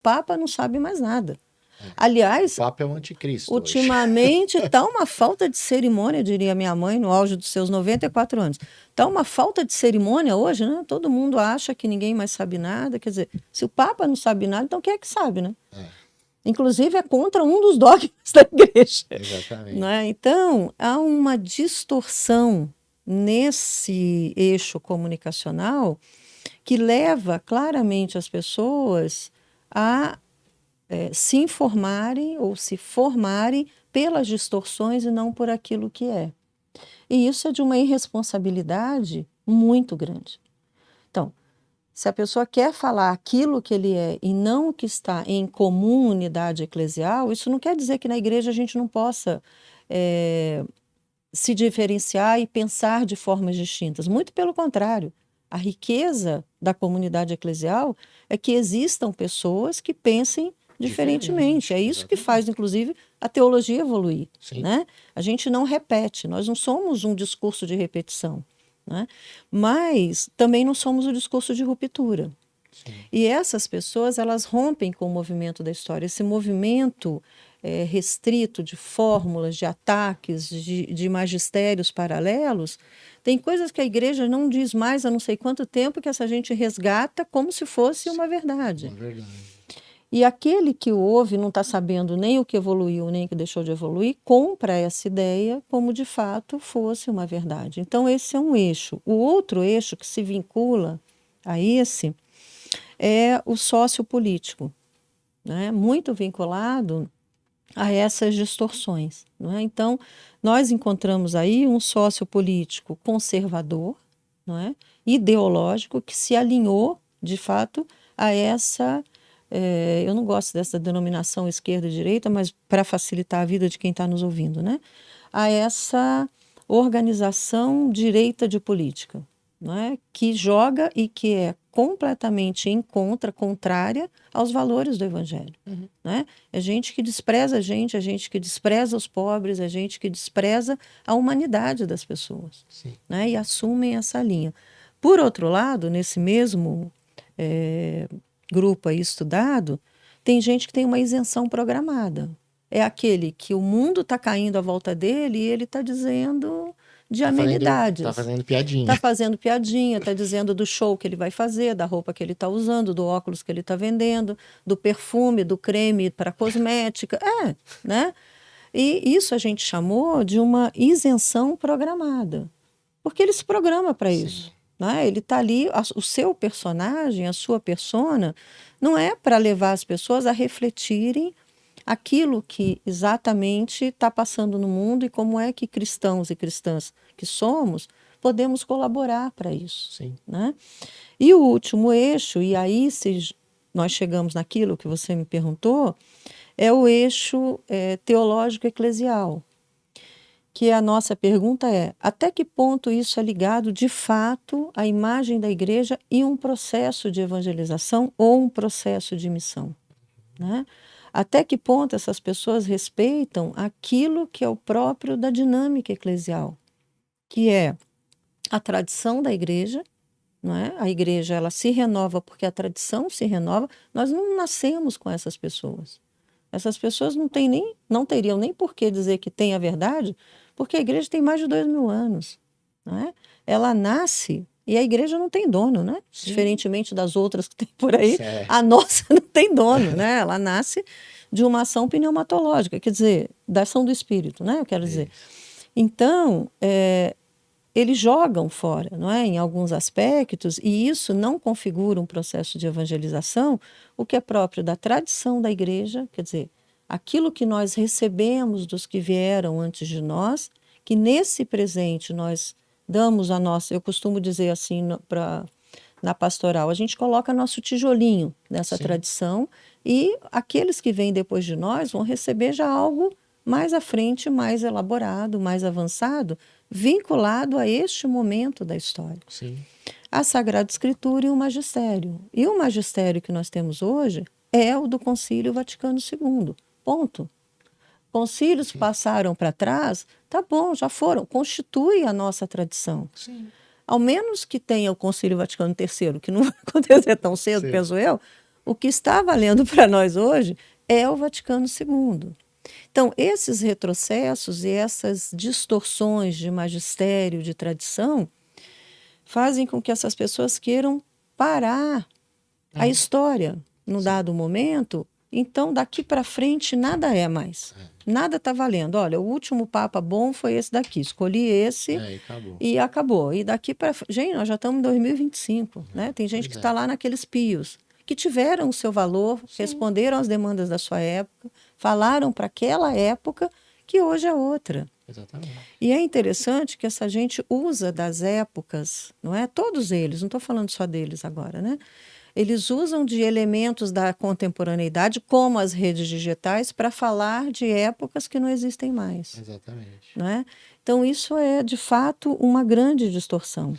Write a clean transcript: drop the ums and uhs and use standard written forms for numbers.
Papa não sabe mais nada. Aliás, o Papa é o anticristo ultimamente está uma falta de cerimônia, diria minha mãe, no auge dos seus 94 anos. Está uma falta de cerimônia hoje, né? Todo mundo acha que ninguém mais sabe nada. Quer dizer, se o Papa não sabe nada, então quem é que sabe, né? Inclusive é contra um dos dogmas da igreja. Exatamente. Né? Então, há uma distorção nesse eixo comunicacional que leva claramente as pessoas a se informarem ou se formarem pelas distorções e não por aquilo que é. E isso é de uma irresponsabilidade muito grande. Então, se a pessoa quer falar aquilo que ele é e não o que está em comum unidade eclesial, isso não quer dizer que na igreja a gente não possa se diferenciar e pensar de formas distintas. Muito pelo contrário. A riqueza da comunidade eclesial é que existam pessoas que pensem diferentemente. É isso que faz, inclusive, a teologia evoluir. Né? A gente não repete, nós não somos um discurso de repetição. Né? Mas também não somos o discurso de ruptura. Sim. E essas pessoas, elas rompem com o movimento da história. Esse movimento restrito de fórmulas, de ataques, de magistérios paralelos, tem coisas que a igreja não diz mais há não sei quanto tempo que essa gente resgata como se fosse uma verdade. Uma verdade. E aquele que o ouve não está sabendo nem o que evoluiu, nem o que deixou de evoluir, compra essa ideia como de fato fosse uma verdade. Então esse é um eixo. O outro eixo que se vincula a esse é o sociopolítico, né? Muito vinculado a essas distorções. Não é? Então, nós encontramos aí um sociopolítico conservador, não é? Ideológico, que se alinhou, de fato, a essa... eu não gosto dessa denominação esquerda e direita, mas para facilitar a vida de quem está nos ouvindo, né? A essa organização direita de política, não é? Que joga e que é completamente contrária aos valores do evangelho. Né? É gente que despreza a gente que despreza os pobres, é gente que despreza a humanidade das pessoas. Né? E assumem essa linha. Por outro lado, nesse mesmo grupo aí estudado, tem gente que tem uma isenção programada. É aquele que o mundo está caindo à volta dele e ele está dizendo de amenidades. Está fazendo piadinha. Está fazendo piadinha, está dizendo do show que ele vai fazer, da roupa que ele está usando, do óculos que ele está vendendo, do perfume, do creme para cosmética. Né? E isso a gente chamou de uma isenção programada. Porque ele se programa para isso. Né? Ele está ali, o seu personagem, a sua persona, não é para levar as pessoas a refletirem aquilo que exatamente está passando no mundo e como é que cristãos e cristãs que somos podemos colaborar para isso. Né? E o último eixo, e aí se nós chegamos naquilo que você me perguntou, é o eixo teológico eclesial, que a nossa pergunta é: até que ponto isso é ligado de fato à imagem da igreja e um processo de evangelização ou um processo de missão? Né? Até que ponto essas pessoas respeitam aquilo que é o próprio da dinâmica eclesial, que é a tradição da igreja, não é? A igreja ela se renova porque a tradição se renova. Nós não nascemos com essas pessoas. Essas pessoas não teriam nem por que dizer que tem a verdade, porque a igreja tem mais de 2000 anos. Não é? Ela nasce e a igreja não tem dono, né? Diferentemente das outras que tem por aí, a nossa não tem dono, né? Ela nasce de uma ação pneumatológica, quer dizer, da ação do Espírito, né? Eu quero dizer. Então, eles jogam fora, não é? Em alguns aspectos, e isso não configura um processo de evangelização, o que é próprio da tradição da igreja, quer dizer, aquilo que nós recebemos dos que vieram antes de nós, que nesse presente nós damos a nossa, eu costumo dizer assim na pastoral, a gente coloca nosso tijolinho nessa tradição e aqueles que vêm depois de nós vão receber já algo mais à frente, mais elaborado, mais avançado, vinculado a este momento da história. A Sagrada Escritura e o magistério. E o magistério que nós temos hoje é o do Concílio Vaticano II. Ponto. Concílios passaram para trás, tá bom, já foram, constitui a nossa tradição. Ao menos que tenha o Concílio Vaticano III, que não vai acontecer tão cedo, penso eu, O que está valendo para nós hoje é o Vaticano II. Então, esses retrocessos e essas distorções de magistério, de tradição, fazem com que essas pessoas queiram parar a história num dado momento. Então, daqui para frente, nada é mais. Nada está valendo. Olha, o último Papa bom foi esse daqui. Escolhi esse E acabou. e acabou. E daqui para... Gente, nós já estamos em 2025, né? Tem gente que está lá naqueles pios, que tiveram o seu valor, responderam às demandas da sua época, falaram para aquela época que hoje é outra. Exatamente. E é interessante que essa gente usa das épocas, não é? Todos eles, não estou falando só deles agora, né? Eles usam de elementos da contemporaneidade, como as redes digitais, para falar de épocas que não existem mais. Exatamente. Não é? Então, isso é, de fato, uma grande distorção.